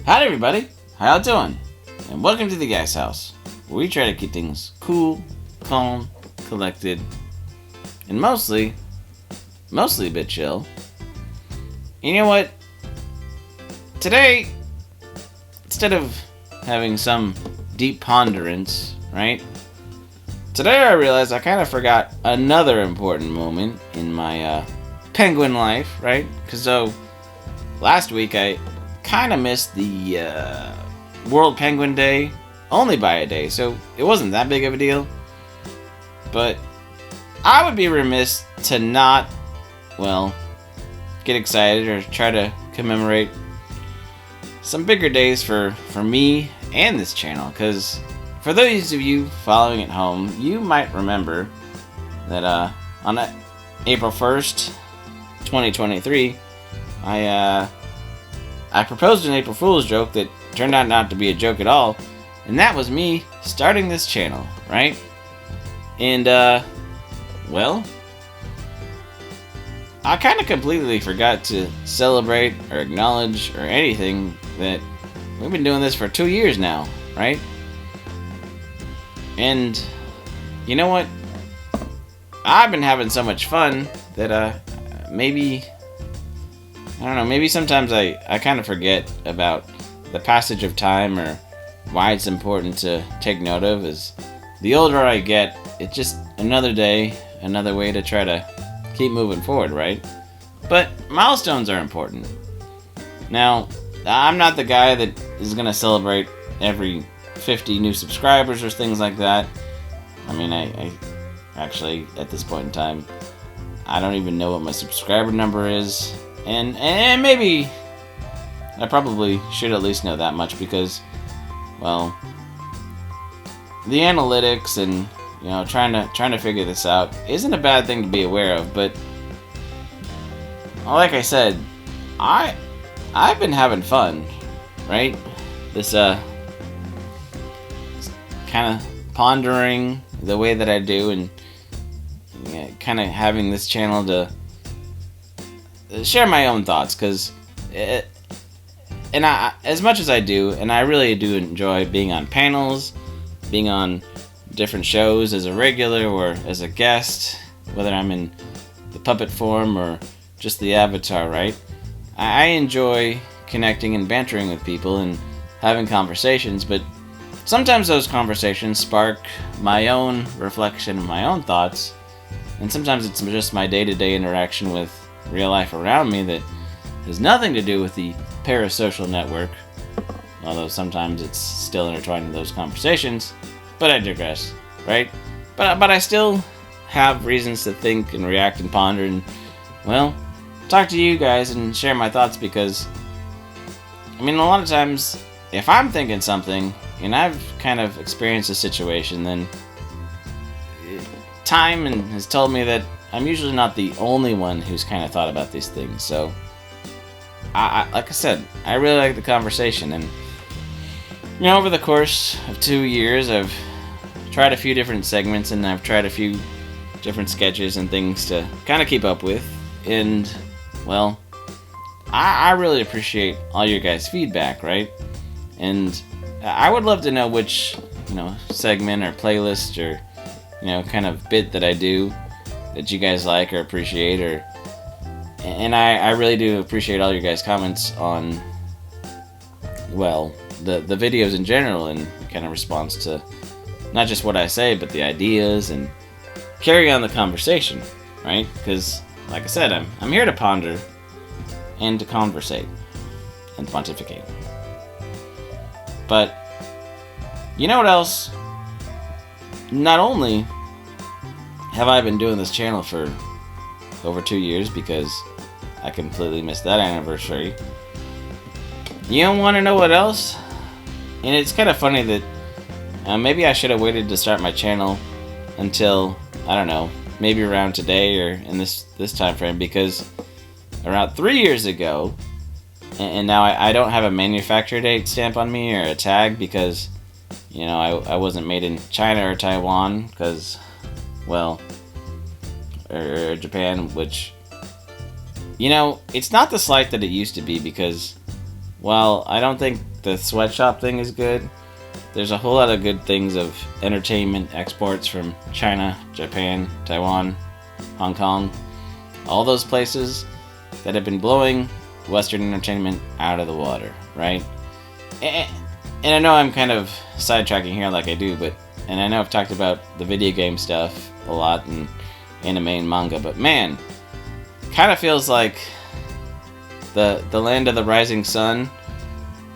Howdy everybody, how y'all doing? And welcome to the Guy's House, where we try to keep things cool, calm, collected, and mostly a bit chill. You know what? Today, instead of having some deep ponderance, right? Today I realized I kind of forgot another important moment in my penguin life, right? Because last week I kind of missed the World Penguin Day only by a day, so it wasn't that big of a deal. But I would be remiss to not, get excited or try to commemorate some bigger days for me and this channel. Because for those of you following at home, you might remember that on April 1st, 2023, I proposed an April Fool's joke that turned out not to be a joke at all, and that was me starting this channel, right? And, I kind of completely forgot to celebrate or acknowledge or anything that we've been doing this for 2 years now, right? And, you know what? I've been having so much fun that, maybe sometimes I kind of forget about the passage of time or why it's important to take note of. As the older I get, it's just another day, another way to try to keep moving forward, right? But milestones are important. Now, I'm not the guy that is going to celebrate every 50 new subscribers or things like that. I mean, I actually, at this point in time, I don't even know what my subscriber number is. And maybe I probably should at least know that much because, the analytics and, trying to figure this out isn't a bad thing to be aware of. But like I said, I've been having fun, right? This kind of pondering the way that I do and kind of having this channel to share my own thoughts, because as much as I do, and I really do enjoy being on panels, being on different shows as a regular or as a guest, whether I'm in the puppet form or just the avatar, right? I enjoy connecting and bantering with people and having conversations, but sometimes those conversations spark my own reflection, my own thoughts, and sometimes it's just my day-to-day interaction with real life around me that has nothing to do with the parasocial network, although sometimes it's still intertwined in those conversations. But I digress, right? But I still have reasons to think and react and ponder and, talk to you guys and share my thoughts, because, a lot of times, if I'm thinking something and I've kind of experienced a situation, then time has told me that I'm usually not the only one who's kind of thought about these things. So, like I said, I really like the conversation. And, over the course of 2 years, I've tried a few different segments and I've tried a few different sketches and things to kind of keep up with. And, I really appreciate all your guys' feedback, right? And I would love to know which, segment or playlist or, kind of bit that I do that you guys like or appreciate, and I really do appreciate all your guys' comments on, the videos in general, and kind of response to not just what I say, but the ideas, and carry on the conversation, right? Because, like I said, I'm here to ponder and to conversate and pontificate. But you know what else? Not only have I been doing this channel for over 2 years, because I completely missed that anniversary. You don't want to know what else? And it's kind of funny that maybe I should have waited to start my channel until, I don't know, maybe around today or in this time frame, because around 3 years ago, and now I don't have a manufacture date stamp on me or a tag, because I wasn't made in China or Taiwan, because, or Japan, which, it's not the slight that it used to be, because, I don't think the sweatshop thing is good. There's a whole lot of good things of entertainment exports from China, Japan, Taiwan, Hong Kong, all those places that have been blowing Western entertainment out of the water, right? And I know I'm kind of sidetracking here like I do, and I know I've talked about the video game stuff a lot and anime and manga, but man, kind of feels like the land of the rising sun.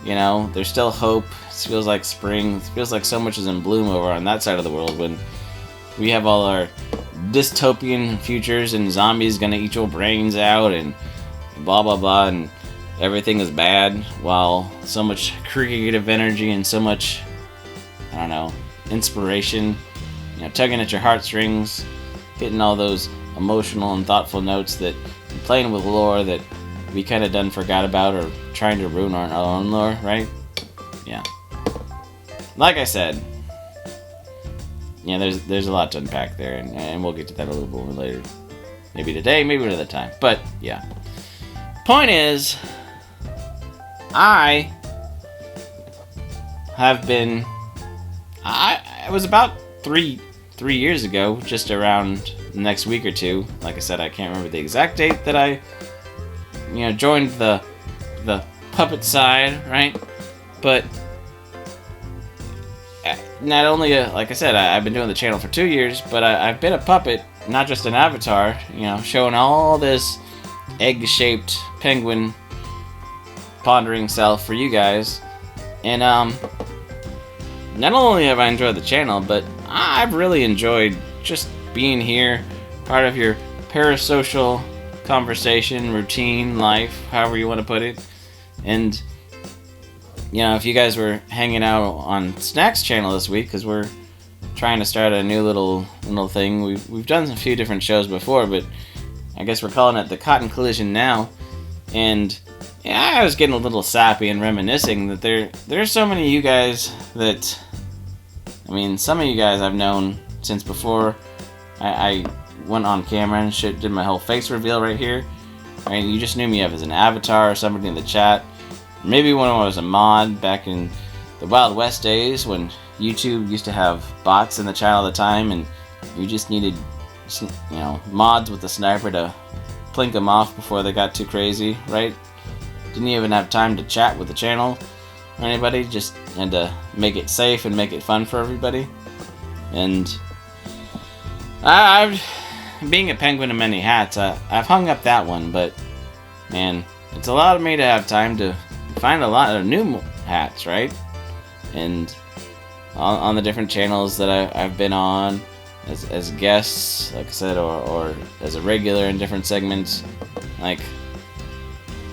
You know, there's still hope. It feels like spring. It feels like so much is in bloom over on that side of the world when we have all our dystopian futures and zombies gonna eat your brains out and blah blah blah and everything is bad, while so much creative energy and so much, I don't know, inspiration, you know, tugging at your heartstrings, hitting all those emotional and thoughtful notes that playing with lore that we kind of done forgot about or trying to ruin our own lore, right? Yeah. Like I said, yeah, there's a lot to unpack there, and we'll get to that a little bit more later. Maybe today, maybe another time. But, yeah. Point is, I have been... it was about three years ago, just around the next week or two. Like I said, I can't remember the exact date that I, joined the puppet side, right? But not only, like I said, I've been doing the channel for 2 years, but I've been a puppet, not just an avatar, showing all this egg-shaped penguin pondering self for you guys. And not only have I enjoyed the channel, but I've really enjoyed just being here, part of your parasocial conversation, routine, life, however you want to put it. And if you guys were hanging out on Snack's channel this week, because we're trying to start a new little thing. We've done a few different shows before, but I guess we're calling it the Cotton Collision now. And yeah, I was getting a little sappy and reminiscing that there's so many of you guys that, some of you guys I've known since before I went on camera and shit, did my whole face reveal right here. You just knew me up as an avatar or somebody in the chat. Maybe when I was a mod back in the Wild West days when YouTube used to have bots in the chat all the time and you just needed, mods with the sniper to plink them off before they got too crazy, right? Didn't even have time to chat with the channel or anybody, just had to make it safe and make it fun for everybody. And being a penguin in many hats, I've hung up that one, but man, it's allowed me to have time to find a lot of new hats, right? And on the different channels that I've been on as guests, like I said, or as a regular in different segments, like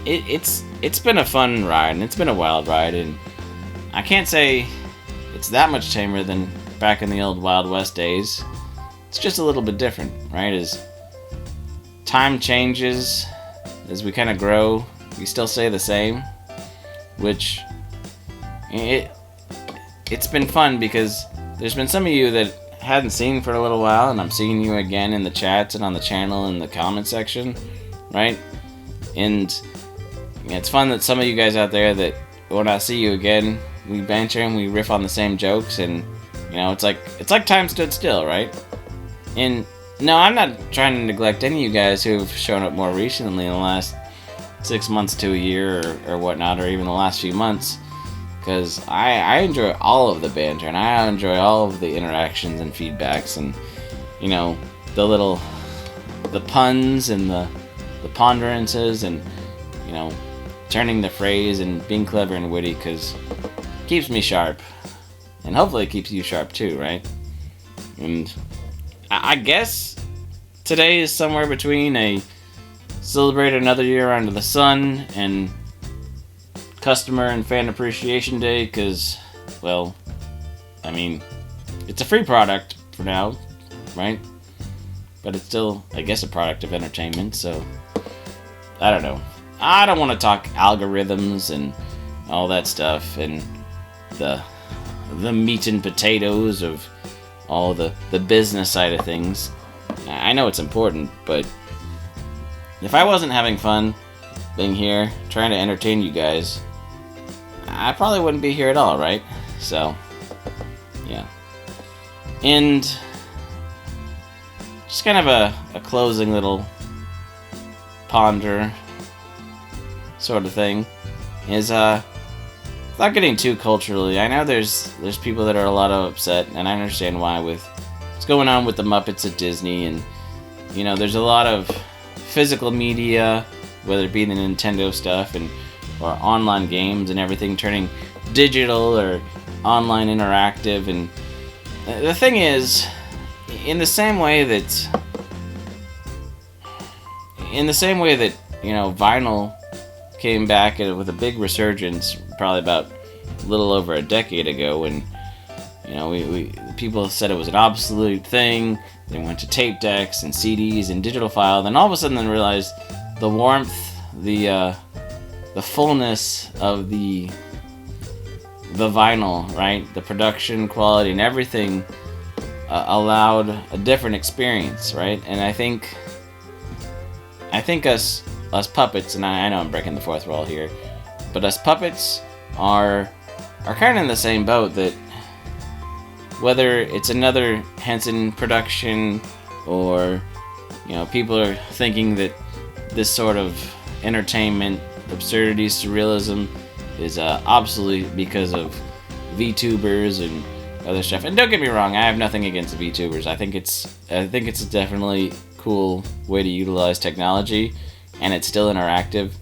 it's been a fun ride and it's been a wild ride, and I can't say it's that much tamer than back in the old Wild West days. It's just a little bit different, right? As time changes, as we kind of grow, we still stay the same, which it's been fun because there's been some of you that hadn't seen for a little while, and I'm seeing you again in the chats and on the channel in the comment section, right? And it's fun that some of you guys out there that when I see you again, we banter and we riff on the same jokes, and it's like time stood still, right? And no, I'm not trying to neglect any of you guys who have shown up more recently in the last 6 months to a year or whatnot, or even the last few months, because I enjoy all of the banter and I enjoy all of the interactions and feedbacks and the puns and the ponderances and turning the phrase and being clever and witty, because it keeps me sharp, and hopefully it keeps you sharp too, right? And I guess today is somewhere between a celebrate another year under the sun and customer and fan appreciation day, because, well, it's a free product for now, right? But it's still, I guess, a product of entertainment, so I don't know. I don't want to talk algorithms and all that stuff and the meat and potatoes of all the business side of things. I know it's important, but if I wasn't having fun being here, trying to entertain you guys, I probably wouldn't be here at all, right? So, yeah. And just kind of a closing little ponder sort of thing is without getting too culturally, I know there's people that are a lot of upset, and I understand why with what's going on with the Muppets at Disney, and you know, there's a lot of physical media, whether it be the Nintendo stuff or online games and everything turning digital or online interactive. And the thing is, in the same way that you know, vinyl came back with a big resurgence probably about a little over a decade ago, when you know, we people said it was an obsolete thing. They went to tape decks and CDs and digital file. Then all of a sudden, they realized the warmth, the fullness of the vinyl, right? The production quality and everything allowed a different experience, right? And I think us puppets, and I know I'm breaking the fourth wall here, but us puppets are kind of in the same boat, that whether it's another Henson production, or you know, people are thinking that this sort of entertainment, absurdity, surrealism is obsolete because of VTubers and other stuff. And don't get me wrong, I have nothing against VTubers. I think it's a definitely cool way to utilize technology, and it's still interactive.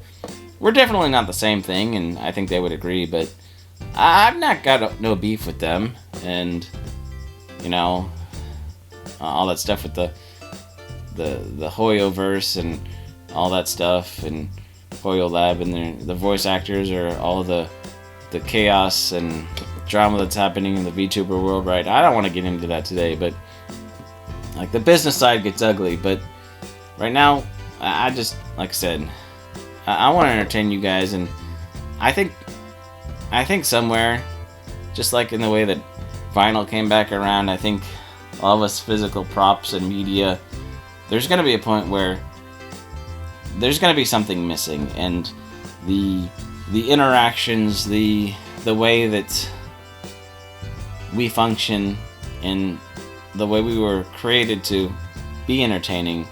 We're definitely not the same thing, and I think they would agree, but I've not got no beef with them. And you know, all that stuff with the Hoyoverse and all that stuff, and Hoyo Lab, and the voice actors, or all of the chaos and drama that's happening in the VTuber world, right? I don't want to get into that today, but like, the business side gets ugly. But right now, I just, like I said, I want to entertain you guys, and I think somewhere, just like in the way that vinyl came back around, I think all of us physical props and media, there's going to be a point where there's going to be something missing, and the interactions, the way that we function, and the way we were created to be entertaining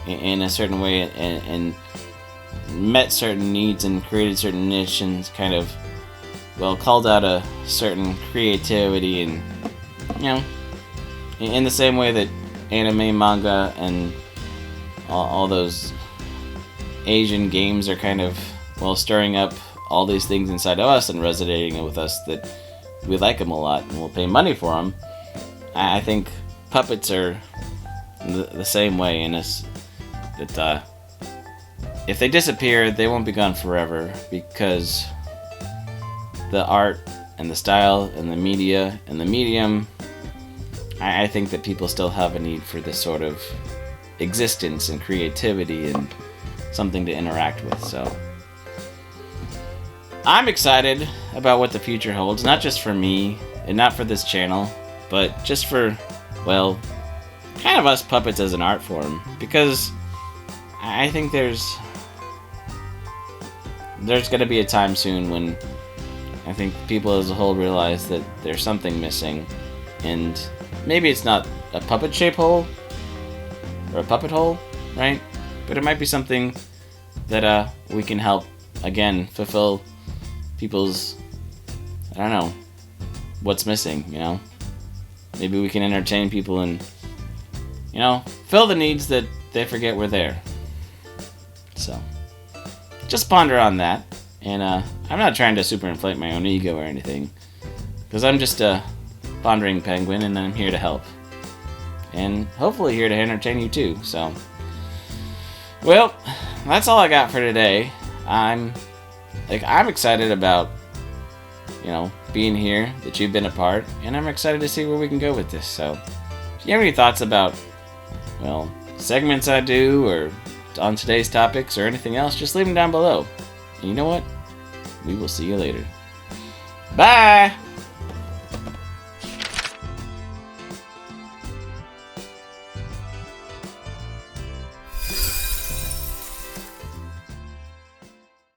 in a certain way, and met certain needs and created certain niches, and kind of, well, called out a certain creativity. And you know, in the same way that anime, manga, and all those Asian games are kind of, well, stirring up all these things inside of us and resonating with us, that we like them a lot and we'll pay money for them. I think puppets are the same way in us, that if they disappear, they won't be gone forever, because the art and the style and the media and the medium, I think that people still have a need for this sort of existence and creativity and something to interact with. So I'm excited about what the future holds, not just for me and not for this channel, but just for, well, kind of us puppets as an art form, because I think there's going to be a time soon when I think people as a whole realize that there's something missing, and maybe it's not a puppet-shaped hole or a puppet hole, right? But it might be something that we can help, again, fulfill people's, I don't know, what's missing, you know? Maybe we can entertain people and, you know, fill the needs that they forget were there. So, just ponder on that. And I'm not trying to superinflate my own ego or anything, because I'm just a pondering penguin, and I'm here to help. And hopefully here to entertain you too. So, well, that's all I got for today. I'm excited about, you know, being here, that you've been a part, and I'm excited to see where we can go with this. So, if you have any thoughts about, well, segments I do, or on today's topics, or anything else, just leave them down below. And you know what? We will see you later. Bye!